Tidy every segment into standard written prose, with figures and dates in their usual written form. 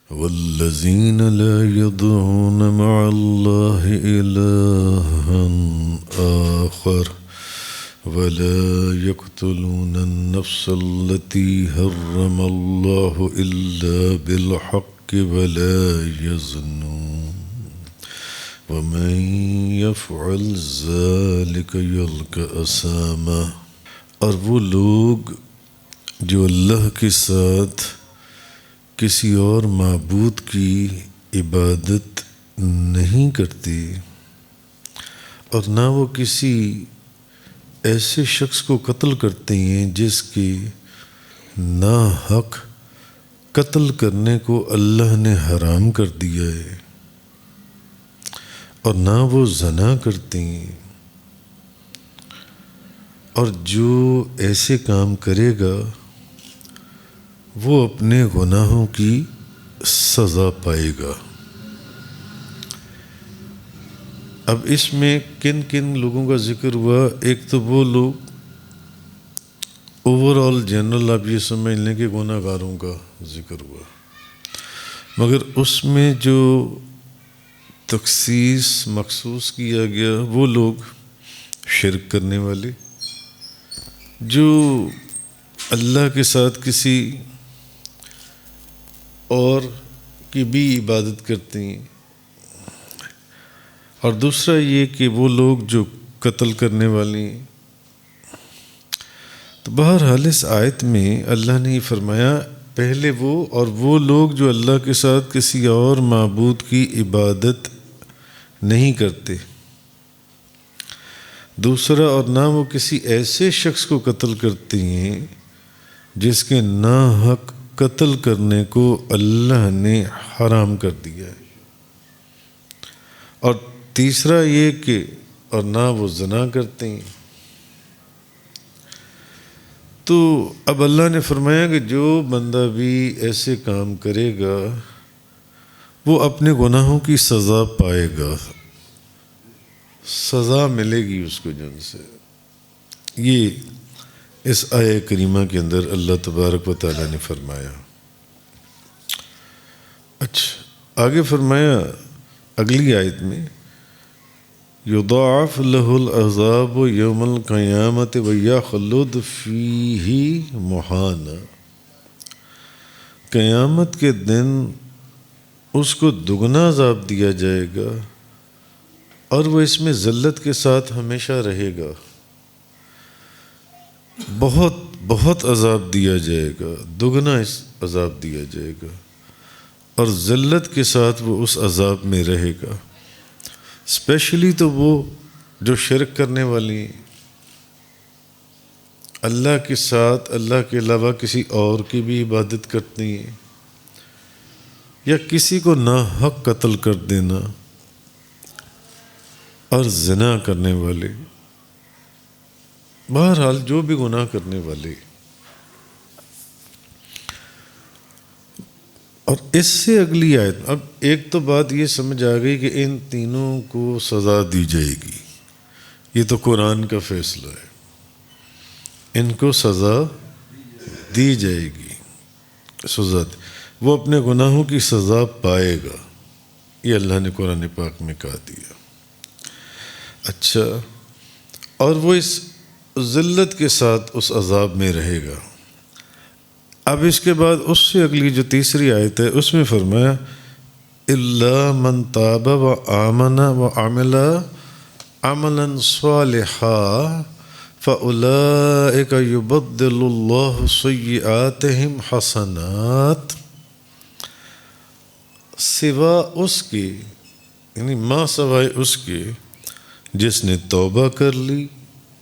والذين لا يدعون مع الله إلها آخر ولا يقتلون النفس التي حرم الله إلا بالحق ولا يزنون ومن يفعل ذلك يلقى أثاما۔ اور وہ لوگ جو اللہ کے ساتھ کسی اور معبود کی عبادت نہیں کرتے اور نہ وہ کسی ایسے شخص کو قتل کرتے ہیں جس کے ناحق قتل کرنے کو اللہ نے حرام کر دیا ہے، اور نہ وہ زنا کرتے ہیں، اور جو ایسے کام کرے گا وہ اپنے گناہوں کی سزا پائے گا۔ اب اس میں کن کن لوگوں کا ذکر ہوا؟ ایک تو وہ لوگ اوور آل جنرل آپ یہ سمجھ لیں کہ گناہ گاروں کا ذکر ہوا، مگر اس میں جو تخصیص مخصوص کیا گیا وہ لوگ شرک کرنے والے، جو اللہ کے ساتھ کسی اور کی بھی عبادت کرتے ہیں، اور دوسرا یہ کہ وہ لوگ جو قتل کرنے والے ہیں۔ تو بہرحال اس آیت میں اللہ نے یہ فرمایا پہلے وہ اور وہ لوگ جو اللہ کے ساتھ کسی اور معبود کی عبادت نہیں کرتے، دوسرا اور نہ وہ کسی ایسے شخص کو قتل کرتے ہیں جس کے ناحق قتل کرنے کو اللہ نے حرام کر دیا ہے، اور تیسرا یہ کہ اور نہ وہ زنا کرتے ہیں۔ تو اب اللہ نے فرمایا کہ جو بندہ بھی ایسے کام کرے گا وہ اپنے گناہوں کی سزا پائے گا، سزا ملے گی اس کو جن سے۔ یہ اس آیہ کریمہ کے اندر اللہ تبارک و تعالیٰ نے فرمایا۔ اچھا آگے فرمایا اگلی آیت میں یضاعف له العذاب یوم القیامت ویخلد فیہ مہانا، قیامت کے دن اس کو دگنا عذاب دیا جائے گا اور وہ اس میں ذلت کے ساتھ ہمیشہ رہے گا، بہت بہت عذاب دیا جائے گا، دگنا اس عذاب دیا جائے گا، اور ذلت کے ساتھ وہ اس عذاب میں رہے گا۔ اسپیشلی تو وہ جو شرک کرنے والی ہیں، اللہ کے ساتھ اللہ کے علاوہ کسی اور کی بھی عبادت کرتی ہیں، یا کسی کو ناحق قتل کر دینا، اور زنا کرنے والے، بہرحال جو بھی گناہ کرنے والے۔ اور اس سے اگلی آیت، اب ایک تو بات یہ سمجھ آ گئی کہ ان تینوں کو سزا دی جائے گی، یہ تو قرآن کا فیصلہ ہے، ان کو سزا دی جائے گی، سزا وہ اپنے گناہوں کی سزا پائے گا، یہ اللہ نے قرآن پاک میں کہا دیا۔ اچھا، اور وہ اس ذلت کے ساتھ اس عذاب میں رہے گا۔ اب اس کے بعد اس سے اگلی جو تیسری آیت ہے اس میں فرمایا الا من تاب وآمن وعمل عملا صالحا فأولئک یبدل اللہ سیئاتہم حسنات، سوا اس کے، یعنی ما سوائے اس کے جس نے توبہ کر لی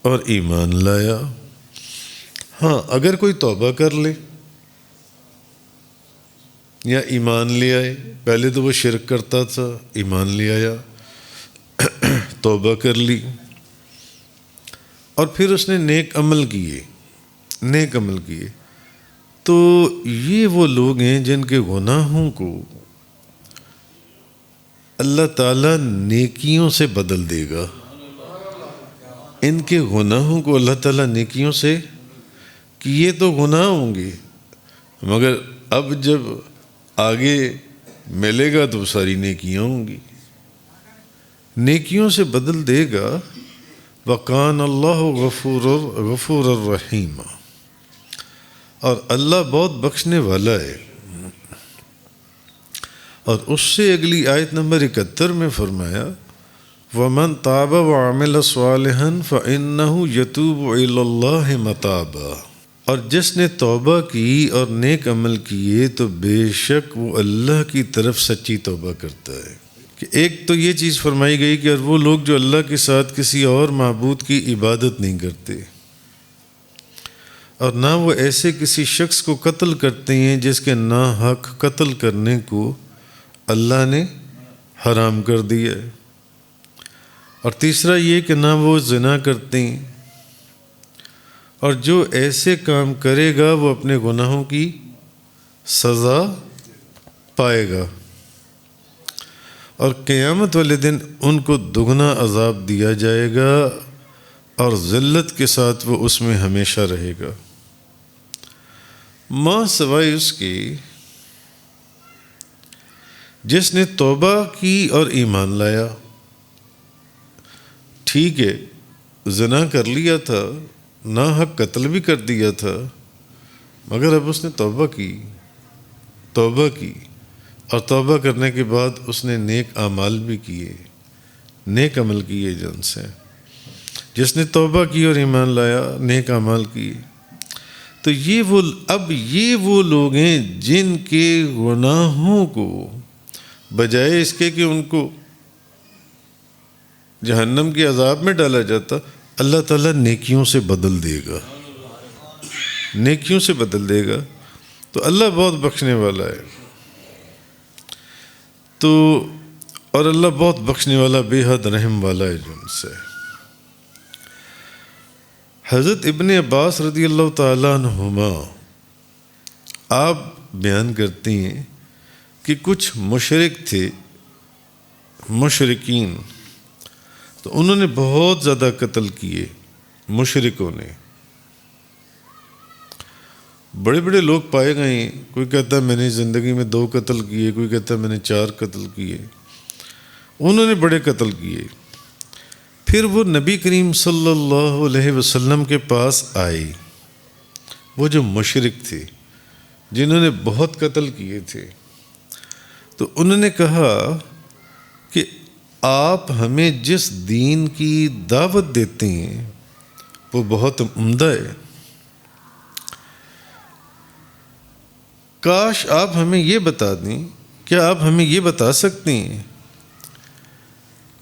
اور ایمان لایا۔ ہاں اگر کوئی توبہ کر لے یا ایمان لے آئے، پہلے تو وہ شرک کرتا تھا، ایمان لے آیا، توبہ کر لی، اور پھر اس نے نیک عمل کیے، تو یہ وہ لوگ ہیں جن کے گناہوں کو اللہ تعالیٰ نیکیوں سے بدل دے گا۔ ان کے گناہوں کو اللہ تعالیٰ نیکیوں سے، کہ یہ تو گناہ ہوں گے مگر اب جب آگے ملے گا تو ساری نیکیاں ہوں گی، نیکیوں سے بدل دے گا۔ وَقَانَ اللَّهُ غَفُورًا رَحِيمًا، اور اللہ بہت بخشنے والا ہے۔ اور اس سے اگلی آیت نمبر 71 میں فرمایا وَمَن تَابَ وَعَمِلَ صَالِحًا فَإِنَّهُ يَتُوبُ إِلَى اللَّهِ مَتَابًا، اور جس نے توبہ کی اور نیک عمل کیے تو بے شک وہ اللہ کی طرف سچی توبہ کرتا ہے۔ کہ ایک تو یہ چیز فرمائی گئی کہ اور وہ لوگ جو اللہ کے ساتھ کسی اور معبود کی عبادت نہیں کرتے، اور نہ وہ ایسے کسی شخص کو قتل کرتے ہیں جس کے ناحق قتل کرنے کو اللہ نے حرام کر دیا ہے، اور تیسرا یہ کہ نہ وہ زنا کرتے ہیں، اور جو ایسے کام کرے گا وہ اپنے گناہوں کی سزا پائے گا، اور قیامت والے دن ان کو دگنا عذاب دیا جائے گا اور ذلت کے ساتھ وہ اس میں ہمیشہ رہے گا۔ ماں سوائے اس کے جس نے توبہ کی اور ایمان لایا، ٹھیک ہے زنا کر لیا تھا، ناحق قتل بھی کر دیا تھا، مگر اب اس نے توبہ کی اور توبہ کرنے کے بعد اس نے نیک اعمال بھی کیے، نیک عمل کیے جن سے، جس نے توبہ کی اور ایمان لایا، نیک اعمال کیے، تو یہ وہ لوگ ہیں جن کے گناہوں کو بجائے اس کے کہ ان کو جہنم کے عذاب میں ڈالا جاتا، اللہ تعالیٰ نیکیوں سے بدل دے گا، نیکیوں سے بدل دے گا۔ تو اللہ بہت بخشنے والا ہے، تو اور اللہ بہت بخشنے والا، بے حد رحم والا ہے جو ان سے۔ حضرت ابن عباس رضی اللہ تعالیٰ عنہما آپ بیان کرتے ہیں کہ کچھ مشرک تھے، مشرکین، تو انہوں نے بہت زیادہ قتل کیے، مشرکوں نے بڑے بڑے لوگ پائے گئے ہیں، کوئی کہتا ہے میں نے زندگی میں 2 قتل کیے، کوئی کہتا ہے میں نے 4 قتل کیے، انہوں نے بڑے قتل کیے۔ پھر وہ نبی کریم صلی اللہ علیہ وسلم کے پاس آئے، وہ جو مشرک تھے جنہوں نے بہت قتل کیے تھے، تو انہوں نے کہا کہ آپ ہمیں جس دین کی دعوت دیتے ہیں وہ بہت عمدہ ہے، کاش آپ ہمیں یہ بتا دیں، کیا آپ ہمیں یہ بتا سکتے ہیں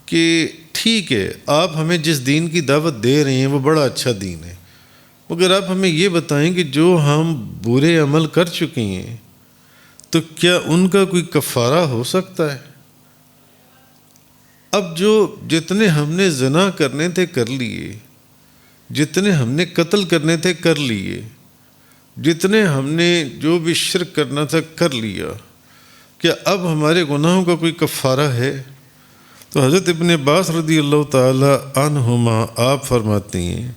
کہ ٹھیک ہے آپ ہمیں جس دین کی دعوت دے رہے ہیں وہ بڑا اچھا دین ہے، مگر آپ ہمیں یہ بتائیں کہ جو ہم برے عمل کر چکے ہیں تو کیا ان کا کوئی کفارہ ہو سکتا ہے؟ اب جو جتنے ہم نے زنا کرنے تھے کر لیے، جتنے ہم نے قتل کرنے تھے کر لیے، جتنے ہم نے جو بھی شرک کرنا تھا کر لیا، کیا اب ہمارے گناہوں کا کوئی کفارہ ہے؟ تو حضرت ابن عباس رضی اللہ تعالی عنہما آپ فرماتے ہیں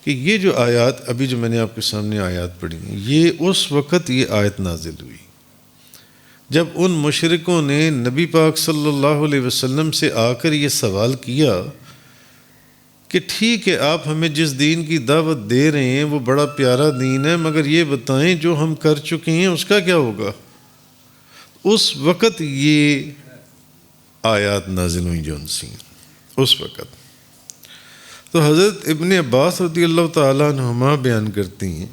کہ یہ جو آیات ابھی جو میں نے آپ کے سامنے آیات پڑھی ہیں، یہ اس وقت یہ آیت نازل ہوئی جب ان مشرکوں نے نبی پاک صلی اللہ علیہ وسلم سے آ کر یہ سوال کیا کہ ٹھیک ہے آپ ہمیں جس دین کی دعوت دے رہے ہیں وہ بڑا پیارا دین ہے، مگر یہ بتائیں جو ہم کر چکے ہیں اس کا کیا ہوگا؟ اس وقت یہ آیات نازل ہوئی جو ان سے اس وقت۔ تو حضرت ابن عباس رضی اللہ تعالیٰ عنہما بیان کرتی ہیں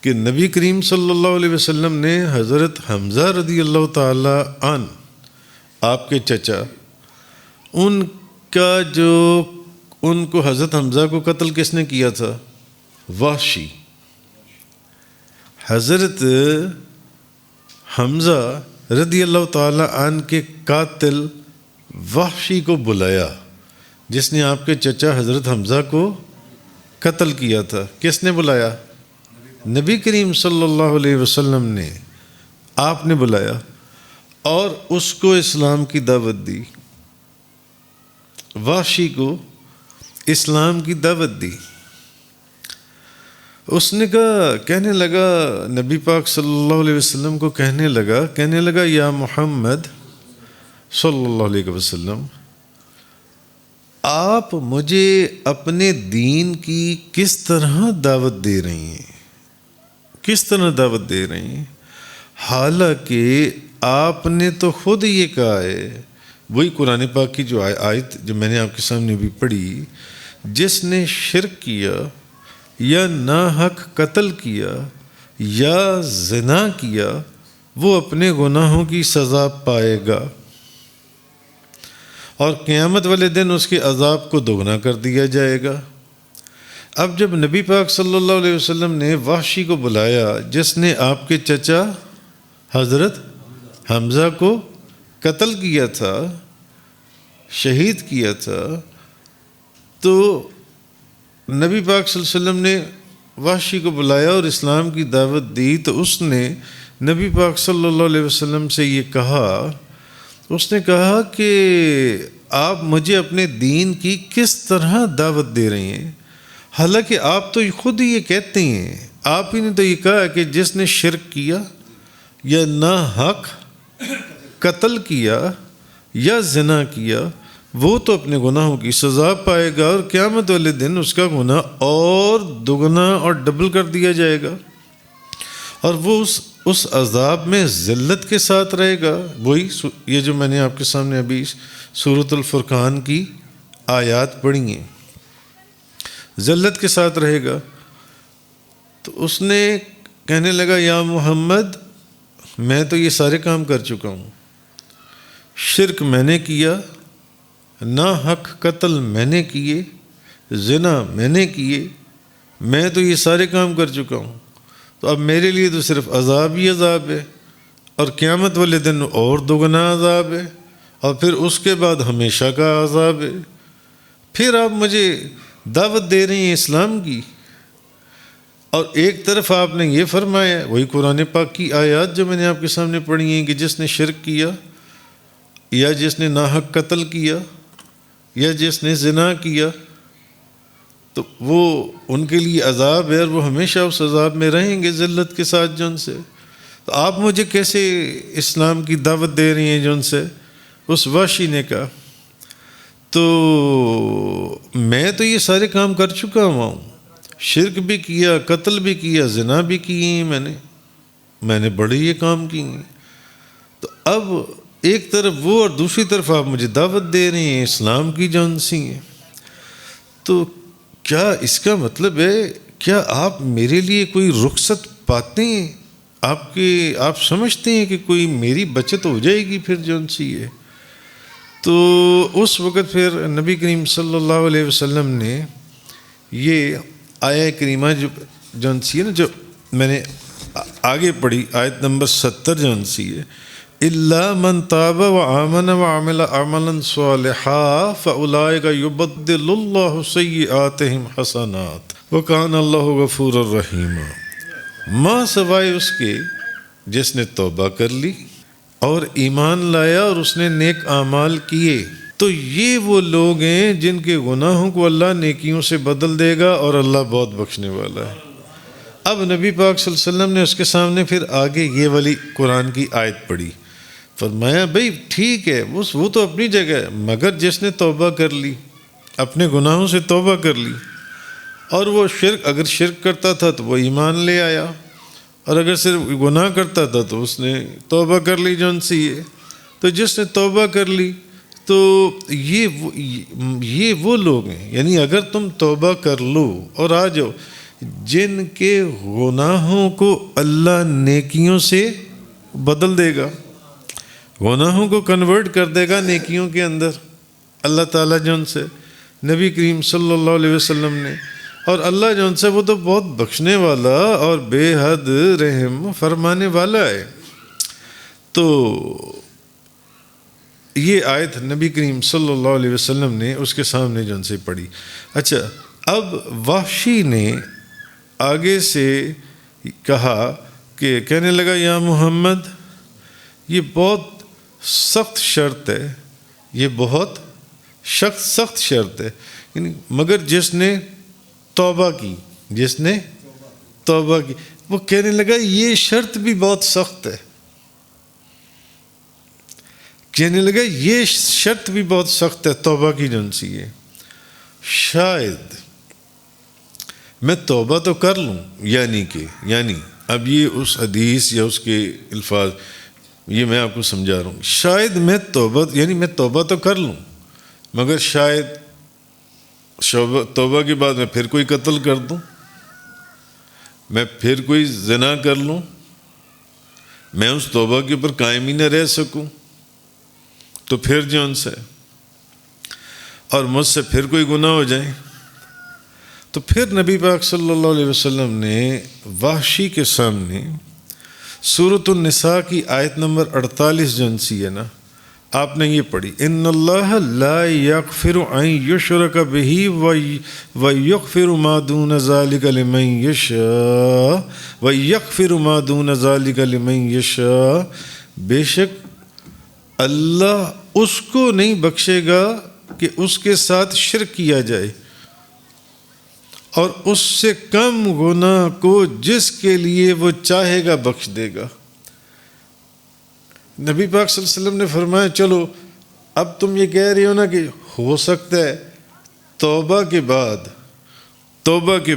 کہ نبی کریم صلی اللہ علیہ وسلم نے حضرت حمزہ رضی اللہ تعالیٰ عنہ آپ کے چچا، ان کا جو ان کو حضرت حمزہ کو قتل کس نے کیا تھا؟ وحشی۔ حضرت حمزہ رضی اللہ تعالیٰ عنہ کے قاتل وحشی کو بلایا، جس نے آپ کے چچا حضرت حمزہ کو قتل کیا تھا۔ کس نے بلایا؟ نبی کریم صلی اللہ علیہ وسلم نے، آپ نے بلایا اور اس کو اسلام کی دعوت دی، وحشی کو اسلام کی دعوت دی۔ اس نے کہنے لگا نبی پاک صلی اللہ علیہ وسلم کو کہنے لگا یا محمد صلی اللہ علیہ وسلم، آپ مجھے اپنے دین کی کس طرح دعوت دے رہی ہیں، کس طرح دعوت دے رہی ہیں، حالانکہ آپ نے تو خود یہ کہا ہے، وہی قرآن پاک کی جو آیت جو میں نے آپ کے سامنے بھی پڑھی، جس نے شرک کیا یا ناحق قتل کیا یا زنا کیا وہ اپنے گناہوں کی سزا پائے گا، اور قیامت والے دن اس کے عذاب کو دوگنا کر دیا جائے گا۔ اب جب نبی پاک صلی اللہ علیہ وسلم نے وحشی کو بلایا جس نے آپ کے چچا حضرت حمزہ کو قتل کیا تھا، شہید کیا تھا، تو نبی پاک صلی اللہ علیہ وسلم نے وحشی کو بلایا اور اسلام کی دعوت دی، تو اس نے نبی پاک صلی اللہ علیہ وسلم سے یہ کہا، اس نے کہا کہ آپ مجھے اپنے دین کی کس طرح دعوت دے رہی ہیں، حالانکہ آپ تو خود ہی یہ کہتے ہیں، آپ ہی نے تو یہ کہا کہ جس نے شرک کیا یا ناحق قتل کیا یا زنا کیا وہ تو اپنے گناہوں کی سزا پائے گا، اور قیامت والے دن اس کا گناہ اور دگنا اور ڈبل کر دیا جائے گا، اور وہ اس عذاب میں ذلت کے ساتھ رہے گا۔ وہی یہ جو میں نے آپ کے سامنے ابھی سورۃ الفرقان کی آیات پڑھی ہیں، ذلت کے ساتھ رہے گا۔ تو اس نے کہنے لگا یا محمد، میں تو یہ سارے کام کر چکا ہوں، شرک میں نے کیا، ناحق قتل میں نے کیے، زنا میں نے کیے، میں تو یہ سارے کام کر چکا ہوں، تو اب میرے لیے تو صرف عذاب ہی عذاب ہے، اور قیامت والے دن اور دوگنا عذاب ہے، اور پھر اس کے بعد ہمیشہ کا عذاب ہے۔ پھر آپ مجھے دعوت دے رہی ہیں اسلام کی، اور ایک طرف آپ نے یہ فرمایا، وہی قرآن پاک کی آیات جو میں نے آپ کے سامنے پڑھی ہیں، کہ جس نے شرک کیا یا جس نے ناحق قتل کیا یا جس نے زنا کیا تو وہ ان کے لیے عذاب ہے، اور وہ ہمیشہ اس عذاب میں رہیں گے ذلت کے ساتھ جن سے۔ تو آپ مجھے کیسے اسلام کی دعوت دے رہی ہیں جن سے؟ اس وحشی نے کہا تو میں تو یہ سارے کام کر چکا ہوں، شرک بھی کیا، قتل بھی کیا، زنا بھی کی ہیں، میں نے بڑے یہ کام کی ہیں، تو اب ایک طرف وہ اور دوسری طرف آپ مجھے دعوت دے رہی ہیں اسلام کی جون سی ہیں، تو کیا اس کا مطلب ہے کیا آپ میرے لیے کوئی رخصت پاتے ہیں؟ آپ سمجھتے ہیں کہ کوئی میری بچت ہو جائے گی پھر جون سی ہے؟ تو اس وقت پھر نبی کریم صلی اللہ علیہ وسلم نے یہ آیہ کریمہ جون سی ہے نا، جو میں نے آگے پڑھی، آیت نمبر 70 جون سی ہے، إِلَّا مَنْ تَابَ وَآمَنَ وَعَمِلَ عَمَلًا صَالِحًا فَأُولَٰئِكَ يُبَدِّلُ اللَّهُ سَيِّئَاتِهِمْ حَسَنَاتٍ وَكَانَ اللَّهُ غَفُورًا رَحِيمًا، ماں سوائے اس کے جس نے توبہ کر لی اور ایمان لایا اور اس نے نیک اعمال کیے، تو یہ وہ لوگ ہیں جن کے گناہوں کو اللہ نیکیوں سے بدل دے گا، اور اللہ بہت بخشنے والا ہے۔ اب نبی پاک صلی اللہ علیہ وسلم نے اس کے سامنے پھر آگے یہ والی قرآن کی آیت پڑھی، فرمایا بھئی ٹھیک ہے، وہ تو اپنی جگہ ہے، مگر جس نے توبہ کر لی، اپنے گناہوں سے توبہ کر لی، اور وہ اگر شرک کرتا تھا تو وہ ایمان لے آیا، اور اگر صرف گناہ کرتا تھا تو اس نے توبہ کر لی جون سی ہے، تو جس نے توبہ کر لی تو یہ وہ لوگ ہیں، یعنی اگر تم توبہ کر لو اور آ جاؤ، جن کے گناہوں کو اللہ نیکیوں سے بدل دے گا، گناہوں کو کنورٹ کر دے گا نیکیوں کے اندر اللہ تعالیٰ جن سے، نبی کریم صلی اللہ علیہ وسلم نے، اور اللہ جن سے وہ تو بہت بخشنے والا اور بے حد رحم فرمانے والا ہے۔ تو یہ آیت نبی کریم صلی اللہ علیہ وسلم نے اس کے سامنے جن سے پڑھی۔ اچھا، اب وحشی نے آگے سے کہا کہ کہنے لگا یا محمد، یہ بہت سخت شرط ہے، یہ بہت سخت شرط ہے، یعنی مگر جس نے توبہ کی، جس نے توبہ کی. وہ کہنے لگا یہ شرط بھی بہت سخت ہے. کہنے لگا یہ شرط بھی بہت سخت ہے توبہ کی جون سی ہے. شاید میں توبہ تو کر لوں، یعنی اب یہ اس حدیث یا اس کے الفاظ یہ میں آپ کو سمجھا رہا ہوں. شاید میں توبہ تو کر لوں، مگر شاید توبہ کے بعد میں پھر کوئی قتل کر دوں، میں پھر کوئی زنا کر لوں، میں اس توبہ کے اوپر قائم ہی نہ رہ سکوں، تو پھر جون سے اور مجھ سے پھر کوئی گناہ ہو جائے. تو پھر نبی پاک صلی اللہ علیہ وسلم نے وحشی کے سامنے سورۃ النساء کی آیت نمبر 48 جون سی ہے نا، آپ نے یہ پڑھی، ان اللہ لا یغفر ان یشرک بہ ویغفر ما دون ذلک لمن یشاء ویغفر ما دون ذلک لمن یشاء. بے شک اللہ اس کو نہیں بخشے گا کہ اس کے ساتھ شرک کیا جائے، اور اس سے کم گناہ کو جس کے لیے وہ چاہے گا بخش دے گا. نبی پاک صلی اللہ علیہ وسلم نے فرمایا چلو اب تم یہ کہہ رہے ہو نا کہ ہو سکتا ہے توبہ کے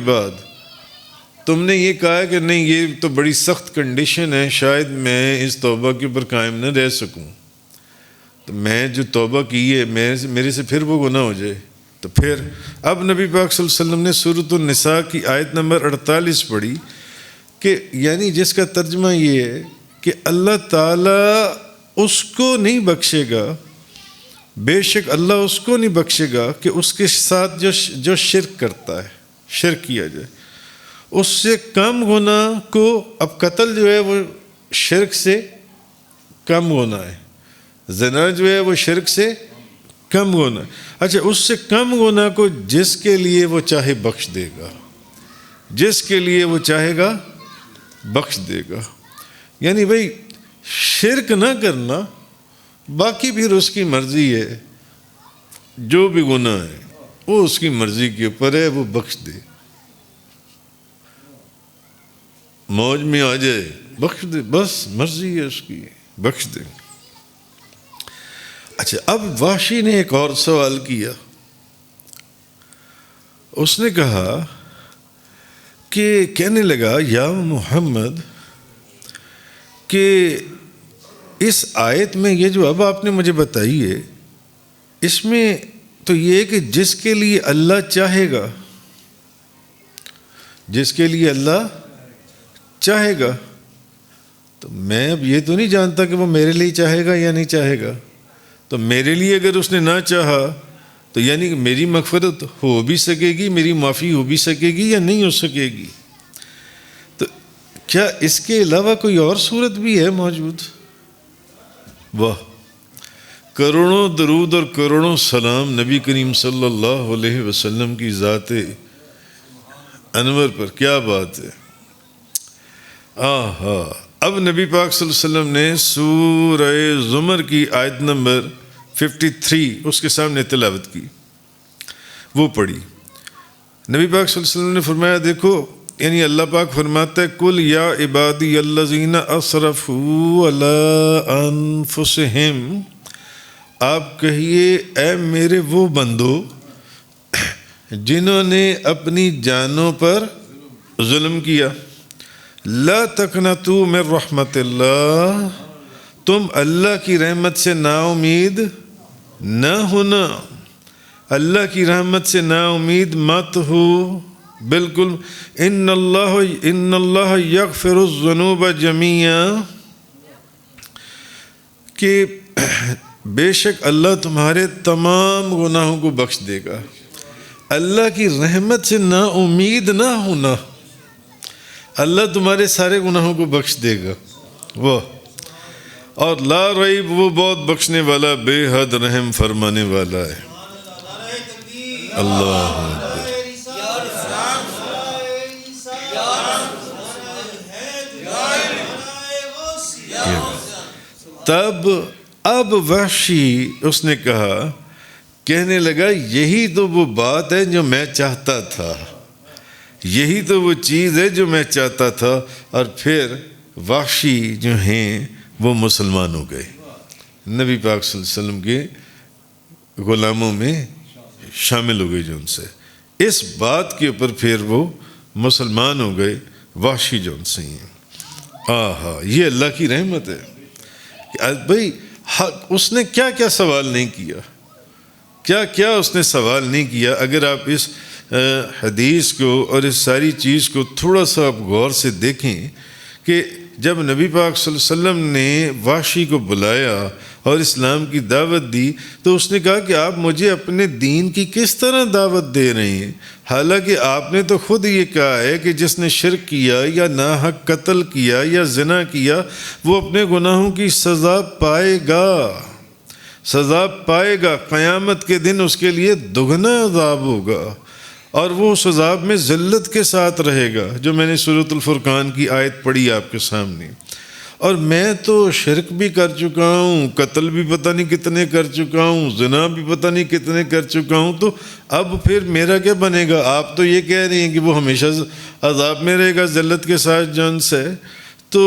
بعد تم نے یہ کہا کہ نہیں یہ تو بڑی سخت کنڈیشن ہے، شاید میں اس توبہ کے اوپر قائم نہ رہ سکوں، تو میں جو توبہ کی ہے میرے سے پھر وہ گناہ ہو جائے. تو پھر اب نبی پاک صلی اللہ علیہ وسلم نے سورۃ النساء کی آیت نمبر 48 پڑھی کہ یعنی جس کا ترجمہ یہ ہے کہ اللہ تعالیٰ اس کو نہیں بخشے گا، بے شک اللہ اس کو نہیں بخشے گا کہ اس کے ساتھ جو شرک کرتا ہے، شرک کیا جائے، اس سے کم گناہ کو. اب قتل جو ہے وہ شرک سے کم گناہ ہے، زنا جو ہے وہ شرک سے کم گناہ. اچھا اس سے کم گناہ کو جس کے لیے وہ چاہے بخش دے گا، جس کے لیے وہ چاہے گا بخش دے گا. یعنی بھائی شرک نہ کرنا، باقی پھر اس کی مرضی ہے، جو بھی گناہ ہے وہ اس کی مرضی کے اوپر ہے، وہ بخش دے، موج میں آ جائے بخش دے، بس مرضی ہے اس کی، بخش دے. اچھا اب وحشی نے ایک اور سوال کیا. اس نے کہا کہ کہنے لگا یا محمد کہ اس آیت میں یہ جو اب آپ نے مجھے بتائی ہے اس میں تو یہ ہے کہ جس کے لیے اللہ چاہے گا، جس کے لیے اللہ چاہے گا، تو میں اب یہ تو نہیں جانتا کہ وہ میرے لیے چاہے گا یا نہیں چاہے گا. تو میرے لیے اگر اس نے نہ چاہا تو یعنی کہ میری مغفرت ہو بھی سکے گی، میری معافی ہو بھی سکے گی یا نہیں ہو سکے گی. تو کیا اس کے علاوہ کوئی اور صورت بھی ہے موجود؟ واہ، کروڑوں درود اور کروڑوں سلام نبی کریم صلی اللہ علیہ وسلم کی ذات انور پر، کیا بات ہے. آہا، اب نبی پاک صلی اللہ علیہ وسلم نے سورہ زمر کی آیت نمبر 53 اس کے سامنے تلاوت کی، وہ پڑھی. نبی پاک صلی اللہ علیہ وسلم نے فرمایا دیکھو، یعنی اللہ پاک فرماتا ہے قل یا عبادی الذین اسرفوا علی انفسہم، آپ کہیے اے میرے وہ بندو جنہوں نے اپنی جانوں پر ظلم کیا، لا تقنطوا من رحمت اللہ، تم اللہ کی رحمت سے نا امید نہ ہونا، اللہ کی رحمت سے نا امید مت ہو بالکل. ان اللہ یغفر الذنوب جميعا، کہ بے شک اللہ تمہارے تمام گناہوں کو بخش دے گا. اللہ کی رحمت سے نا امید نہ ہونا، اللہ تمہارے سارے گناہوں کو بخش دے گا. وہ اور لا ریب، وہ بہت بخشنے والا، بے حد رحم فرمانے والا ہے. اللہ اکبر. تب اب وحشی اس نے کہا، کہنے لگا یہی تو وہ بات ہے جو میں چاہتا تھا یہی تو وہ چیز ہے جو میں چاہتا تھا. اور پھر وحشی جو ہیں وہ مسلمان ہو گئے، نبی پاک صلی اللہ علیہ وسلم کے غلاموں میں شامل ہو گئے جو ان سے. اس بات کے اوپر پھر وہ مسلمان ہو گئے، وحشی جو ان سے ہیں. آہا، یہ اللہ کی رحمت ہے کہ بھائی اس نے کیا کیا سوال نہیں کیا، کیا کیا اس نے سوال نہیں کیا. اگر آپ اس حدیث کو اور اس ساری چیز کو تھوڑا سا آپ غور سے دیکھیں کہ جب نبی پاک صلی اللہ علیہ وسلم نے وحشی کو بلایا اور اسلام کی دعوت دی تو اس نے کہا کہ آپ مجھے اپنے دین کی کس طرح دعوت دے رہے ہیں، حالانکہ آپ نے تو خود یہ کہا ہے کہ جس نے شرک کیا یا ناحق قتل کیا یا زنا کیا وہ اپنے گناہوں کی سزا پائے گا، سزا پائے گا. قیامت کے دن اس کے لیے دگنا عذاب ہوگا اور وہ اس عذاب میں ذلت کے ساتھ رہے گا، جو میں نے سورۃ الفرقان کی آیت پڑھی آپ کے سامنے. اور میں تو شرک بھی کر چکا ہوں، قتل بھی پتہ نہیں کتنے کر چکا ہوں، زنا بھی پتہ نہیں کتنے کر چکا ہوں، تو اب پھر میرا کیا بنے گا؟ آپ تو یہ کہہ رہی ہیں کہ وہ ہمیشہ عذاب میں رہے گا ذلت کے ساتھ جان سے. تو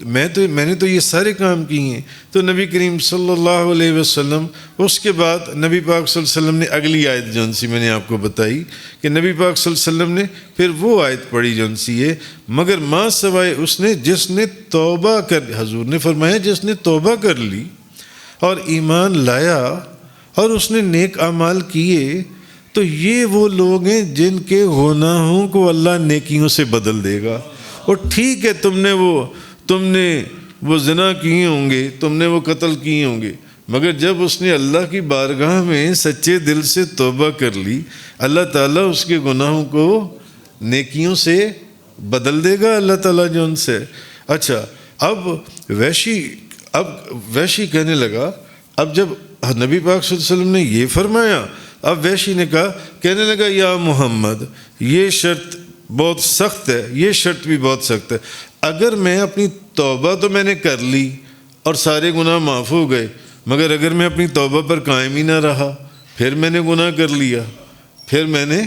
میں نے تو یہ سارے کام کیے ہیں. تو نبی کریم صلی اللہ علیہ وسلم اس کے بعد نبی پاک صلی اللہ علیہ وسلم نے اگلی آیت جون سی میں نے آپ کو بتائی کہ نبی پاک صلی اللہ علیہ وسلم نے پھر وہ آیت پڑھی جون سی ہے، مگر ماں سوائے اس نے جس نے توبہ کر، حضور نے فرمایا جس نے توبہ کر لی اور ایمان لایا اور اس نے نیک اعمال کیے تو یہ وہ لوگ ہیں جن کے گناہوں کو اللہ نیکیوں سے بدل دے گا. اور ٹھیک ہے تم نے وہ زنا کیے ہوں گے، تم نے وہ قتل کیے ہوں گے، مگر جب اس نے اللہ کی بارگاہ میں سچے دل سے توبہ کر لی اللہ تعالیٰ اس کے گناہوں کو نیکیوں سے بدل دے گا اللہ تعالیٰ جو ان سے. اچھا اب وحشی کہنے لگا، اب جب نبی پاک صلی اللہ علیہ وسلم نے یہ فرمایا اب وحشی نے کہنے لگا یا محمد یہ شرط بہت سخت ہے، یہ شرط بھی بہت سخت ہے. اگر میں اپنی توبہ تو میں نے کر لی اور سارے گناہ معاف ہو گئے، مگر اگر میں اپنی توبہ پر قائم ہی نہ رہا، پھر میں نے گناہ کر لیا، پھر میں نے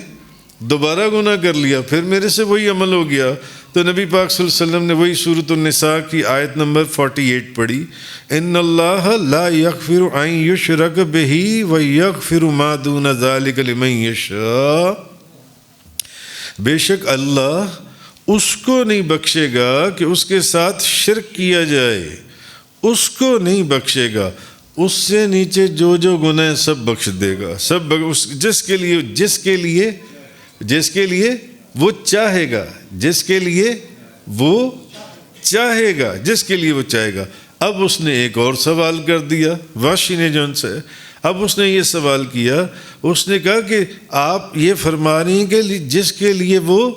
دوبارہ گناہ کر لیا، پھر میرے سے وہی عمل ہو گیا، تو نبی پاک صلی اللہ علیہ وسلم نے وہی سورۃ النساء کی آیت نمبر 48 پڑھی، ان اللہ لا یغفر ان یشرک بہ ویغفر ما دون ذلک لمن یشاء. بے شک اللہ اس کو نہیں بخشے گا کہ اس کے ساتھ شرک کیا جائے، اس کو نہیں بخشے گا، اس سے نیچے جو گناہ سب بخش دے گا، سب جس کے لیے وہ چاہے گا، جس کے لیے وہ چاہے گا، جس کے لیے وہ چاہے گا. اب اس نے ایک اور سوال کر دیا وحشی نے جن سے، اب اس نے یہ سوال کیا، اس نے کہا کہ آپ یہ فرما رہی ہیں کہ جس کے لیے وہ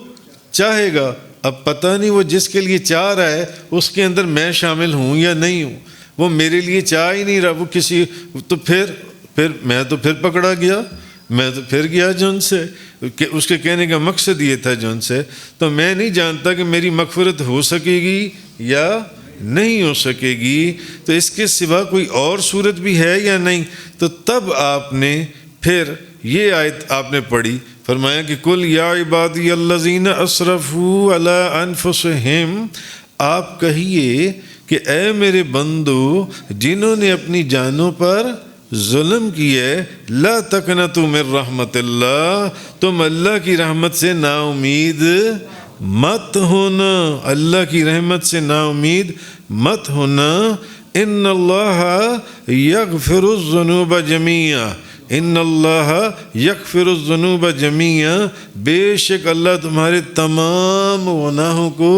چاہے گا، اب پتہ نہیں وہ جس کے لیے چاہ رہا ہے اس کے اندر میں شامل ہوں یا نہیں ہوں، وہ میرے لیے چاہ ہی نہیں رہا، وہ کسی تو پھر میں تو پھر پکڑا گیا، میں تو پھر گیا جن سے، کہ اس کے کہنے کا مقصد یہ تھا جن سے، تو میں نہیں جانتا کہ میری مغفرت ہو سکے گی یا نہیں ہو سکے گی، تو اس کے سوا کوئی اور صورت بھی ہے یا نہیں. تو تب آپ نے پھر یہ آیت آپ نے پڑھی، فرمایا کہ کل یا عبادی الذین اسرفوا علی انفسہم، آپ کہیے کہ اے میرے بندو جنہوں نے اپنی جانوں پر ظلم کیا ہے، لا تقنطوا من رحمت اللہ، تم اللہ کی رحمت سے نا امید مت ہونا، اللہ کی رحمت سے نا امید مت ہونا. ان اللہ یغفر الذنوب جميعا، ان اللہ یغفر الذنوب جميعا، بے شک اللہ تمہارے تمام گناہوں کو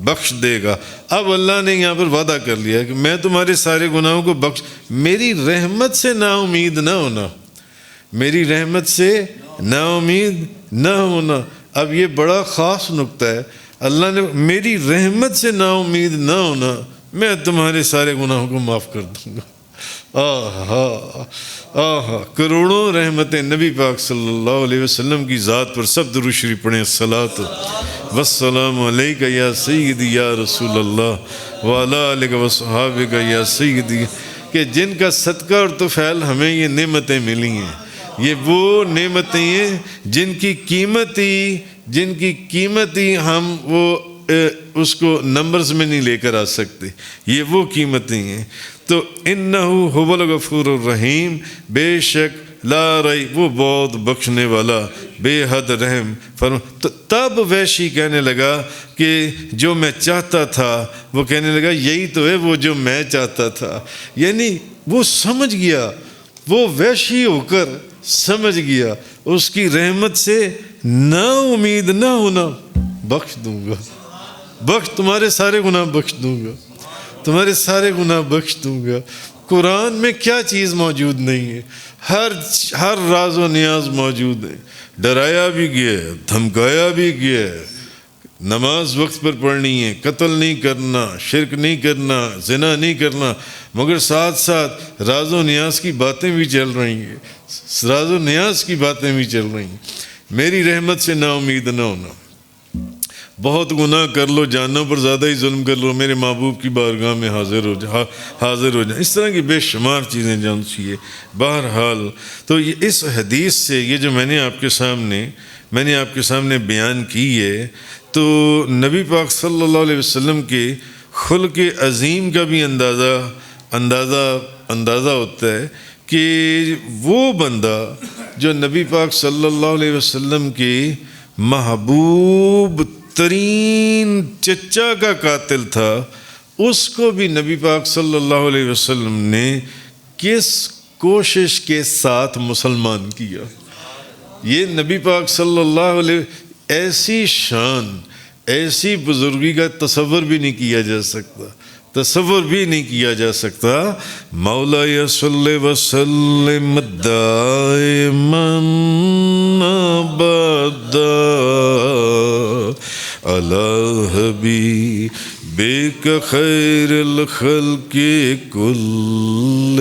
بخش دے گا. اب اللہ نے یہاں پر وعدہ کر لیا کہ میں تمہارے سارے گناہوں کو بخش، میری رحمت سے نا امید نہ ہونا، میری رحمت سے نا امید نہ ہونا. اب یہ بڑا خاص نقطہ ہے، اللہ نے میری رحمت سے نا امید نہ ہونا، میں تمہارے سارے گناہوں کو معاف کر دوں گا. کروڑوں رحمتیں نبی پاک صلی اللہ علیہ وسلم کی ذات پر، سب درود شریف پڑھیں، الصلاۃ والسلام علیک یا سیدی یا رسول اللہ وعلی آلک وصحابک یا سیدی، کہ جن کا صدقہ اور طفیل ہمیں یہ نعمتیں ملی ہیں، یہ وہ نعمتیں ہیں جن کی قیمت ہی جن کی قیمت ہی ہم اس کو نمبرز میں نہیں لے کر آ سکتے، یہ وہ قیمتیں ہیں۔ تو انہو هو الغفور الرحیم، بے شک لا ریب وہ بہت بخشنے والا بے حد رحم فرما۔ تو تب وحشی کہنے لگا کہ جو میں چاہتا تھا، وہ کہنے لگا یہی تو ہے وہ جو میں چاہتا تھا، یعنی وہ سمجھ گیا، وہ وحشی ہو کر سمجھ گیا اس کی رحمت سے نا امید نہ ہونا، بخش دوں گا، تمہارے سارے گناہ بخش دوں گا، تمہارے سارے گناہ بخش دوں گا۔ قرآن میں کیا چیز موجود نہیں ہے؟ ہر راز و نیاز موجود ہے، ڈرایا بھی گیا ہے، دھمکایا بھی گیا ہے، نماز وقت پر پڑھنی ہے، قتل نہیں کرنا، شرک نہیں کرنا، زنا نہیں کرنا، مگر ساتھ ساتھ راز و نیاز کی باتیں بھی چل رہی ہیں، راز و نیاز کی باتیں بھی چل رہی ہیں۔ میری رحمت سے نا امید نہ ہونا، بہت گناہ کر لو، جانوں پر زیادہ ہی ظلم کر لو، میرے محبوب کی بارگاہ میں حاضر ہو جائیں، اس طرح کی بے شمار چیزیں جان چاہیے۔ بہرحال تو اس حدیث سے یہ جو میں نے آپ کے سامنے بیان کی ہے، تو نبی پاک صلی اللہ علیہ وسلم کے خلق عظیم کا بھی اندازہ ہوتا ہے کہ وہ بندہ جو نبی پاک صلی اللہ علیہ وسلم کے محبوب ترین چچا کا قاتل تھا، اس کو بھی نبی پاک صلی اللہ علیہ وسلم نے کس کوشش کے ساتھ مسلمان کیا۔ یہ نبی پاک صلی اللہ علیہ ایسی شان، ایسی بزرگی کا تصور بھی نہیں کیا جا سکتا۔ مولا صلی وسلم دائما ابدا علی حبیبک خیر الخلق کلہم۔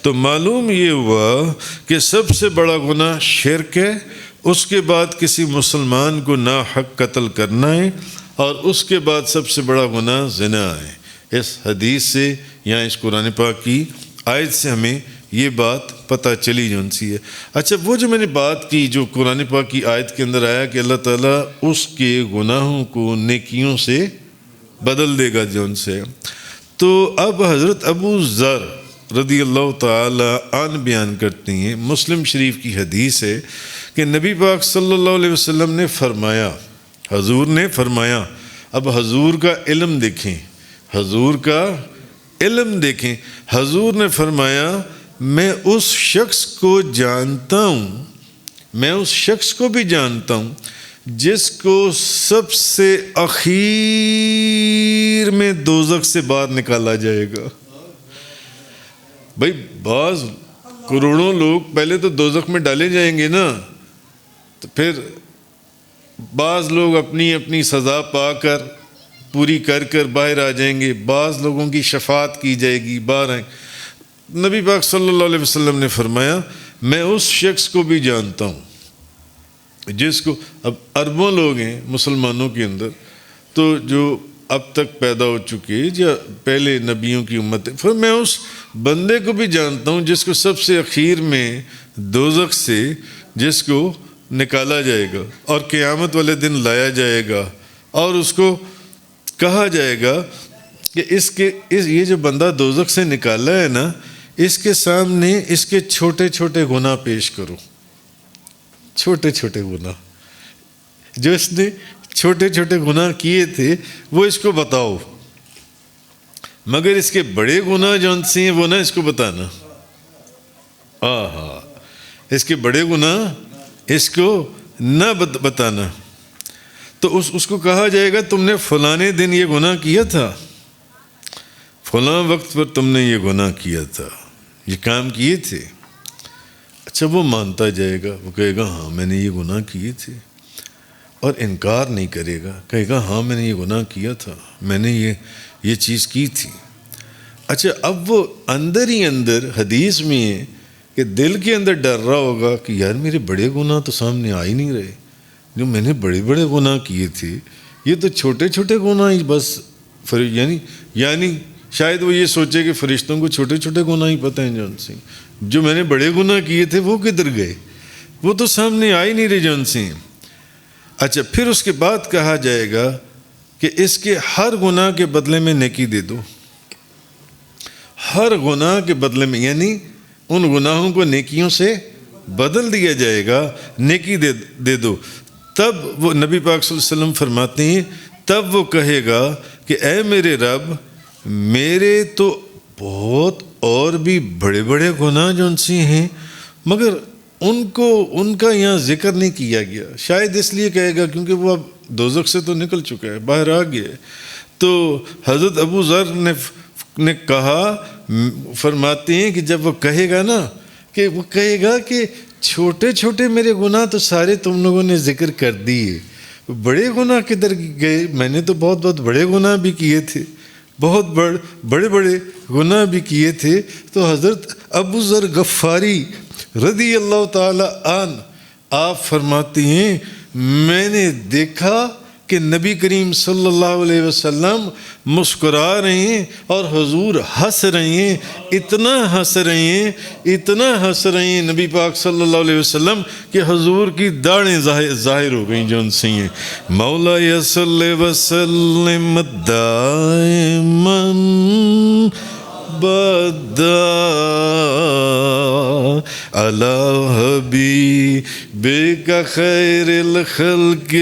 تو معلوم یہ ہوا کہ سب سے بڑا گناہ شرک ہے، اس کے بعد کسی مسلمان کو ناحق قتل کرنا ہے، اور اس کے بعد سب سے بڑا گناہ زنا ہے۔ اس حدیث سے یا اس قرآن پاک کی آیت سے ہمیں یہ بات پتہ چلی جون سی ہے۔ اچھا، وہ جو میں نے بات کی جو قرآن پاک کی آیت کے اندر آیا کہ اللہ تعالیٰ اس کے گناہوں کو نیکیوں سے بدل دے گا جون سے، تو اب حضرت ابو ذر رضی اللہ تعالی عنہ بیان کرتی ہیں، مسلم شریف کی حدیث ہے کہ نبی پاک صلی اللہ علیہ وسلم نے فرمایا، حضور نے فرمایا، اب حضور کا علم دیکھیں، حضور نے فرمایا میں اس شخص کو جانتا ہوں، میں اس شخص کو بھی جانتا ہوں جس کو سب سے اخیر میں دوزخ سے باہر نکالا جائے گا۔ بھائی بعض کروڑوں لوگ پہلے تو دوزخ میں ڈالے جائیں گے نا، تو پھر بعض لوگ اپنی اپنی سزا پا کر پوری کر باہر آ جائیں گے، بعض لوگوں کی شفاعت کی جائے گی، باہر آئیں۔ نبی پاک صلی اللہ علیہ وسلم نے فرمایا میں اس شخص کو بھی جانتا ہوں جس کو، اب اربوں لوگ ہیں مسلمانوں کے اندر، تو جو اب تک پیدا ہو چکے یا پہلے نبیوں کی امت ہے، پھر میں اس بندے کو بھی جانتا ہوں جس کو سب سے اخیر میں دوزخ سے جس کو نکالا جائے گا اور قیامت والے دن لایا جائے گا، اور اس کو کہا جائے گا کہ یہ جو بندہ دوزخ سے نکالا ہے نا، اس کے سامنے اس کے چھوٹے چھوٹے گناہ پیش کرو، چھوٹے چھوٹے گناہ جو اس نے چھوٹے چھوٹے گناہ کیے تھے وہ اس کو بتاؤ، مگر اس کے بڑے گناہ جو ان سے ہیں وہ نہ اس کو بتانا۔ اس کے بڑے گناہ اس کو نہ بتانا۔ تو اس کو کہا جائے گا تم نے فلانے دن یہ گناہ کیا تھا، فلاں وقت پر تم نے یہ گناہ کیا تھا، یہ کام کیے تھے۔ اچھا، وہ مانتا جائے گا، وہ کہے گا ہاں میں نے یہ گناہ کیے تھے، اور انکار نہیں کرے گا، کہے گا ہاں میں نے یہ گناہ کیا تھا، میں نے یہ چیز کی تھی۔ اچھا، اب وہ اندر ہی اندر حدیث میں ہے کہ دل کے اندر ڈر رہا ہوگا کہ یار میرے بڑے گناہ تو سامنے آ ہی نہیں رہے، جو میں نے بڑے بڑے گناہ کیے تھے یہ تو چھوٹے چھوٹے گناہ ہی بس، یعنی شاید وہ یہ سوچے کہ فرشتوں کو چھوٹے چھوٹے گناہ ہی پتہ ہیں جان سے، جو میں نے بڑے گناہ کیے تھے وہ کدھر گئے، وہ تو سامنے آ ہی نہیں رہی جون سی. اچھا پھر اس کے بعد کہا جائے گا کہ اس کے ہر گناہ کے بدلے میں نیکی دے دو. ہر گناہ کے بدلے میں، یعنی ان گناہوں کو نیکیوں سے بدل دیا جائے گا، نیکی دے دو. تب وہ نبی پاک صلی اللہ علیہ وسلم فرماتے ہیں تب وہ کہے گا کہ اے میرے رب، میرے تو بہت اور بھی بڑے بڑے گناہ جو ان سے ہیں، مگر ان کا یہاں ذکر نہیں کیا گیا. شاید اس لیے کہے گا کیونکہ وہ اب دوزخ سے تو نکل چکا ہے، باہر آ گیا ہے. تو حضرت ابو ذر نے کہا، فرماتے ہیں کہ جب وہ کہے گا نا، کہ وہ کہے گا کہ چھوٹے چھوٹے میرے گناہ تو سارے تم لوگوں نے ذکر کر دیے، بڑے گناہ کدھر گئے؟ میں نے تو بہت بہت بڑے گناہ بھی کیے تھے، بہت بڑے بڑے گناہ بھی کیے تھے. تو حضرت ابو ذر غفاری رضی اللہ تعالی عنہ آپ فرماتے ہیں میں نے دیکھا کہ نبی کریم صلی اللہ علیہ وسلم مسکرا رہے ہیں اور حضور ہنس رہے ہیں، اتنا ہنس رہے ہیں نبی پاک صلی اللہ علیہ وسلم کہ حضور کی داڑھیں ظاہر ہو گئیں جو ان سے ہیں. مولا صلی وسلم دائما بدا علی حبیبک خیر الخلق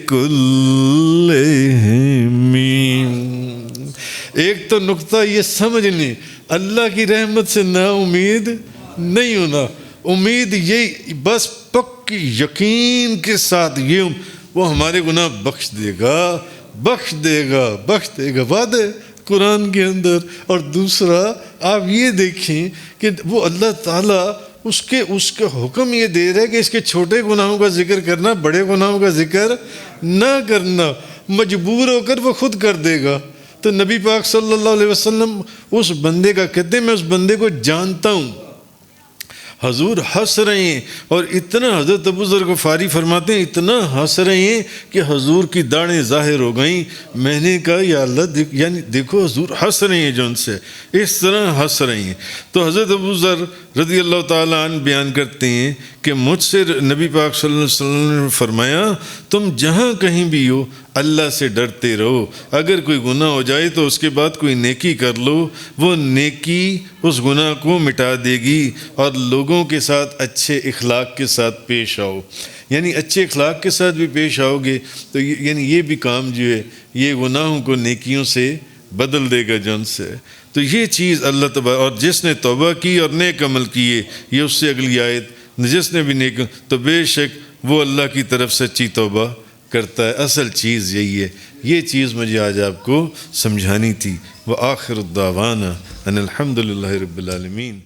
کلہم. ایک تو نقطہ یہ سمجھنے، اللہ کی رحمت سے نا امید نہیں ہونا. امید یہ بس پکی یقین کے ساتھ یہ وہ ہمارے گناہ بخش دے گا وعدہ قرآن کے اندر. اور دوسرا آپ یہ دیکھیں کہ وہ اللہ تعالیٰ اس کے حکم یہ دے رہا ہے کہ اس کے چھوٹے گناہوں کا ذکر کرنا، بڑے گناہوں کا ذکر نہ کرنا. مجبور ہو کر وہ خود کر دے گا. تو نبی پاک صلی اللہ علیہ وسلم اس بندے کا کہتے ہیں میں اس بندے کو جانتا ہوں. حضور ہنس رہے ہیں اور اتنا، حضرت ابو ذر غفاری فرماتے ہیں اتنا ہنس رہے ہیں کہ حضور کی داڑھیں ظاہر ہو گئیں. میں نے کہا یا اللہ، یعنی دیکھو حضور ہنس رہے ہیں جو ان سے اس طرح ہنس رہے ہیں. تو حضرت ابو ذر رضی اللہ تعالیٰ عنہ بیان کرتے ہیں کہ مجھ سے نبی پاک صلی اللہ علیہ وسلم نے فرمایا تم جہاں کہیں بھی ہو اللہ سے ڈرتے رہو. اگر کوئی گناہ ہو جائے تو اس کے بعد کوئی نیکی کر لو، وہ نیکی اس گناہ کو مٹا دے گی. اور لوگوں کے ساتھ اچھے اخلاق کے ساتھ پیش آؤ، یعنی اچھے اخلاق کے ساتھ بھی پیش آؤ گے تو یعنی یہ بھی کام جو ہے یہ گناہوں کو نیکیوں سے بدل دے گا جن سے. تو یہ چیز اللہ تبارک، اور جس نے توبہ کی اور نیک عمل کیے، یہ اس سے اگلی آیت، جس نے بھی نیک، تو بے شک وہ اللہ کی طرف سچی توبہ کرتا ہے. اصل چیز یہی ہے. یہ چیز مجھے آج آپ کو سمجھانی تھی. وآخر الدعوانا ان الحمد للہ رب العالمین.